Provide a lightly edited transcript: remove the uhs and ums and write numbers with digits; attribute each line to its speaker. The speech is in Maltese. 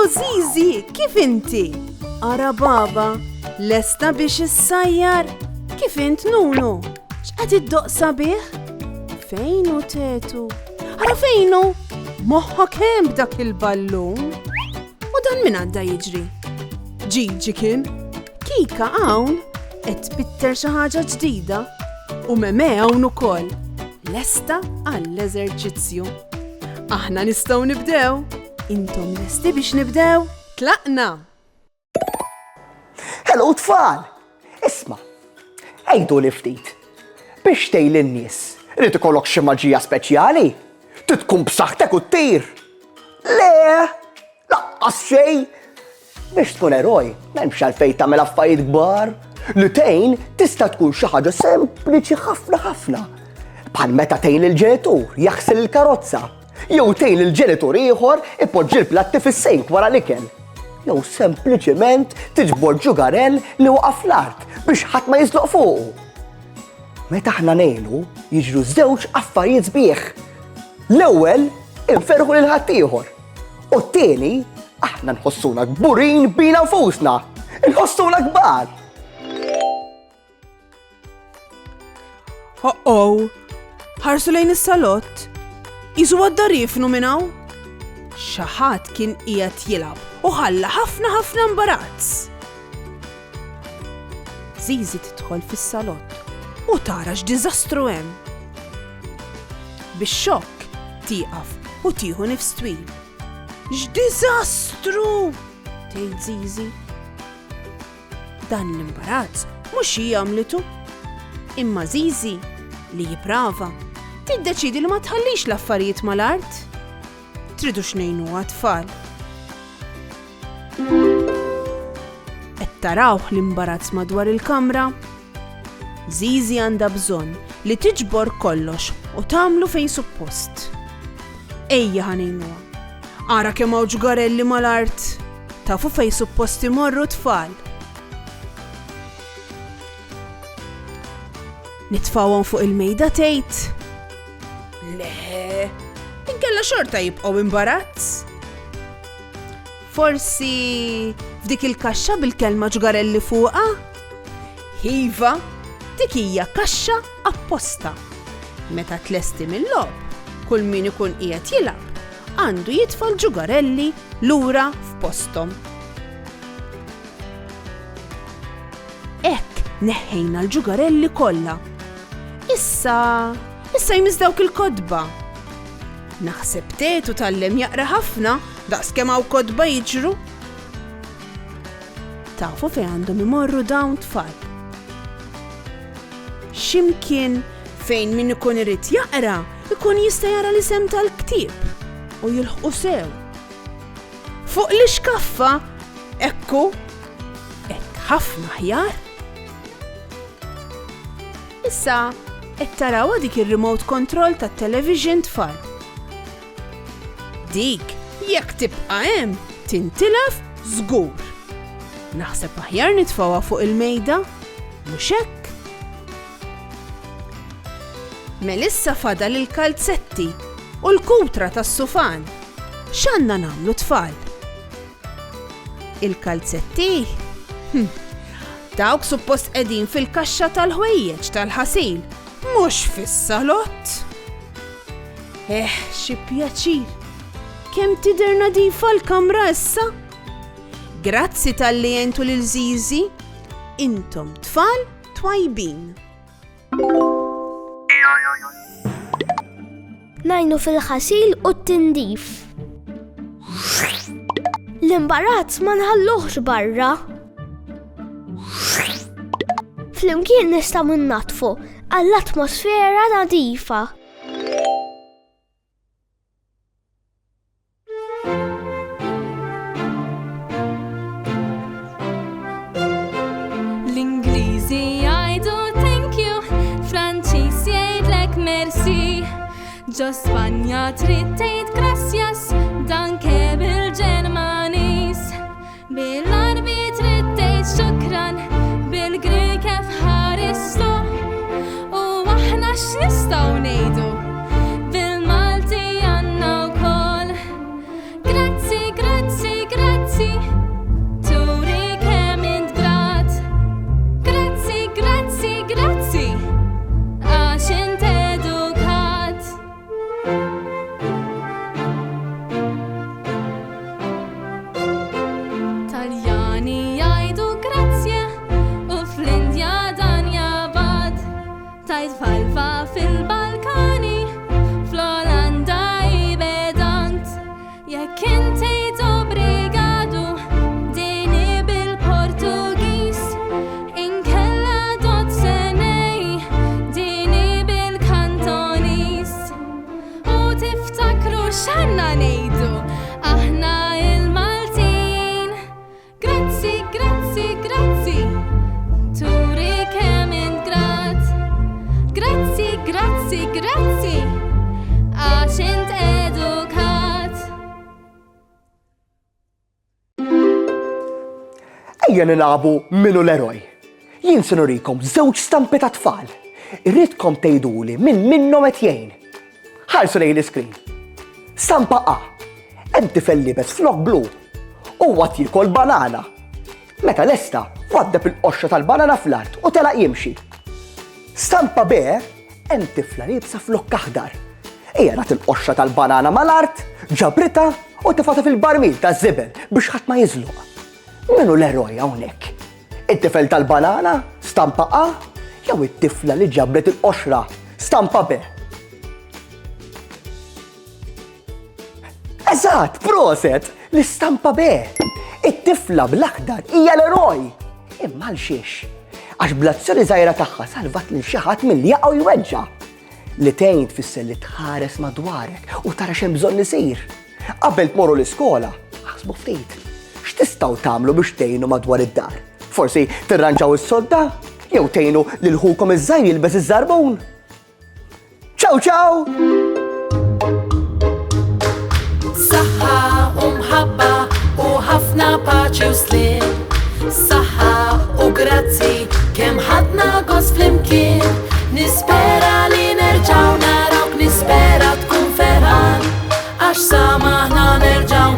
Speaker 1: Zizi, kif inti? Ara baba, lesta biex issajjar? Kif int Nunu? X'qed iddoqsa bih? Fejnu tetu? Ara fejnu? Moħħok hemm b'dak il-ballun? U dan min għadda jiġri? Ġiġi kien? Kika hawn qed tbitter xi ħaġa ġdida u Meme hawn ukoll. Lesta għall-eżerċizzju. Aħna nistgħu nibdew. Intom lesti biex nibdew? Tlaqna!
Speaker 2: Hello tfal! Isma, ejdu li ftit. Biex tgħid lin-nies, irid ikollok xi maġija speċjali? Trid tkun b'saħħtek u ttir. Le, laqqas xejn. Biex tkun eroj, m'hemmx għalfejn tagħmel affarijiet kbar. Li tgħin tista' tkun xi ħaġa sempliċi ħafna ħafna. Bħal meta tgħin il-ġenitur jaħsel il-karozza. Jew tgħin il-ġenitur ieħor ipoġġi l-platti fis-sejk wara l-ikel. Jew sempliċement tiġbor ġugarell li waqaf fl-art biex ħadd ma jiżloq fuqu. Meta aħna ngħinu jiġru żewġ affarijiet sbieħ. L-ewwel inferħu lil ħaddieħor. U t-tieni aħna nħossuna kburin bina nfusna. Nħossuna kbar.
Speaker 1: Oh, ħarsu lejn is-salott. Isu għaddarifnu minnaw? Xaħat kien qiegħed jilgħab u ħalla ħafna imbarazz. Zizi tidħol fis-salott u tara x'diżastru hemm. Bix-xokk tieqaf u tieħu nifs twil. X'diżastru! tgħid Zizi. Dan l-imbarazz mhux hi għamlitu. Imma Zizi li jipprova tiddeċidi li ma tħallix l-affarijiet mal-art. Tridu x'ngħinuha tfal. Qed tarawh l-imbarazz madwar il-kamra. Zizi għandha bżonn li tiġbor kollox u tagħmlu fejn suppost. Ejja ħanejnuha. Ara kemm hawn ġugarelli mal-art. Tafu fejn suppost imorru tfal. Nitfawhom fuq il-mejda tgħid. Le, inkella xorta jibqgħu imbarazz. Forsi f'dik il-kaxxa bil-kelma ġugarelli fuqha? Iva, dik hija kaxxa apposta. Meta tlesti mill-logħob, kull min ikun qiegħed jilgħab għandu jitfa' l-ġugarelli lura f'posthom. Hekk neħħejna l-ġugarelli kollha. Issa jmiss dawk il-kodba. Naħseb tetu tallem jaqra ħafna daqskemm hawn kodba jiġru. Tafu fejn għandhom imorru dawn tfal. X'imkien fejn min ikun irid jaqra ikun jista' jara l-isem tal-ktieb u jilħqu sew. Fuq l-iskaffa ekku hekk ħafna aħjar. Issa qed tarawha dik ir-remote control tat-television tfal. Dik jekk tibqa' hemm tintilef żgur. Naħseb aħjar nitfawha fuq il-mejda, mhux hekk? Melissa fadal il-kalzetti u l-kutra tas-sufan. X'għandna nagħmlu tfal? Il-kalzetti? Dawk suppost qegħdin fil-kaxxa tal-ħwejjeġ tal-ħasil, mhux fis-salott. Xi pjaċir. Kemm tidher nadifa l-kamra issa? Grazzi tal-li jentu lil Zizi. Intom tfal twajbin.
Speaker 3: Najnu fil-ħasil u t-tindif. L-imbarazz ma nħalluhx barra. Flimkien nistgħu nnatfu għall-atmosfera nadifa.
Speaker 4: L-Ingliżi jgħidu thank you, Franċiż jgħidlek merci. Ġo Spanja trid tgħid grazzjas, danke bil-Ġermaniż. Bil-Arbi trid tgħid xukran, bil-Grieg kif ħaristu. U aħna x'nistgħu ngħidu? Bil-Malti għandna wkoll. Grazzi, grazzi, grazzi. Taljani jgħidu grazie u fl-Indja dan jabad. Tajt falfa fil-Balkani, fl-Olanda jibedant. Jekk inti obrigadu, dini bil-Portugis. Inkella dot senej, dini bil-Kantonis. U tiftakru x'għandna ngħidu, aħna il-Maltin. Grazzi, grazzi, grazzi, turi kemm int grat. Grazzi, grazzi, grazzi, għax int edukat.
Speaker 2: Ejja nilagħbu minnu l-eroj. Jien se nurikom żewġ stampi ta' tfal. Irridkom tgħiduli minn minnhom qed jgħin. Ħarsu lejn l-iskrin. Stampa A. Hemm tifel libes flok blu. Huwa tiekol banana. Meta lesta, waddeb il-qoxxa tal-banana fl-art u telaq jimxi. Stampa B. Hemm tifla libsa flok aħdar. Hija rat il-qoxxa tal-banana mal-art, ġabrita u tifata fil-barmil taż-żibel biex ħadd ma jiżluq. Minu l-eroj hawnhekk? It-tifel tal-banana, stampa A, jew it-tifla li ġabret il-qoxra, stampa B? Eżatt, proset, l-istampa B. It-tifla bl-aħdar hija l-eroj. Imma l-xiex, għax blazzjoni żgħira tagħha salvat lil xi ħadd milli jaqgħu jweġġa'. Li tgħin tfisser li tħares madwarek u tara x'hemm bżonn isir. Qabel tmorru l-iskola, ħasbu ftit. X'tistgħu tagħmlu biex tgħinu madwar id-dar? Forsi tirranġaw is-sodda? Jew tgħinu lil ħukom iż-żgħir jilbes iż-żarbun? Ciao ciao!
Speaker 5: Saħħa u mħabba u ħafna paċi u slim. Saħħa u grazzi kemm ħadna gost flimkien. Nispera li nerġgħu narawk, nispera tkun ferħan, għax sa maħna nerġgħu